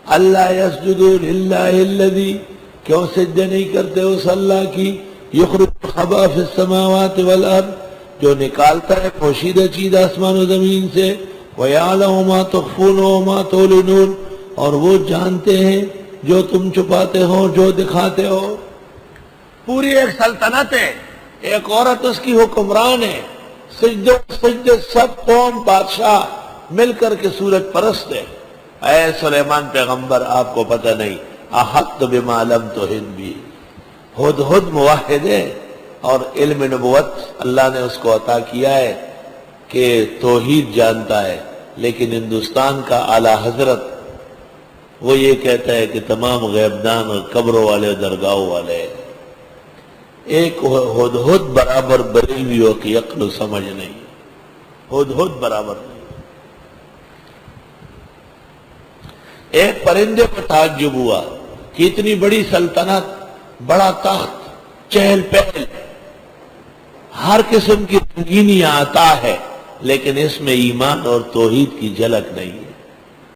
اللہ یسجدوا للہ الذی، کیوں سجدے نہیں کرتے اس اللہ کی، یخرج الخبأ فی السماوات والارض، جو نکالتا ہے پوشیدہ چیز آسمان و زمین سے، وَيَعْلَمُ مَا تُخْفُونَ وَمَا تُعْلِنُونَ، اور وہ جانتے ہیں جو تم چھپاتے ہو جو دکھاتے ہو۔ پوری ایک سلطنت ہے، ایک عورت اس کی حکمران ہے، سجدے سب قوم بادشاہ مل کر کے سورج پرست ہے۔ اے سلیمان پیغمبر، آپ کو پتہ نہیں، احط بما لم تحط بھی، ہدہد موحد ہے، اور علم نبوت اللہ نے اس کو عطا کیا ہے کہ توحید جانتا ہے، لیکن ہندوستان کا اعلیٰ حضرت وہ یہ کہتا ہے کہ تمام غیبدان اور قبروں والے اور درگاہوں والے ہیں۔ ایک ہدہد برابر بریلیوں کی عقل و سمجھ نہیں، ہدہد برابر نہیں۔ ایک پرندے پر تعجب ہوا کہ اتنی بڑی سلطنت، بڑا تخت، چہل پہل، ہر قسم کی رنگینیاں عطا ہے، لیکن اس میں ایمان اور توحید کی جھلک نہیں ہے۔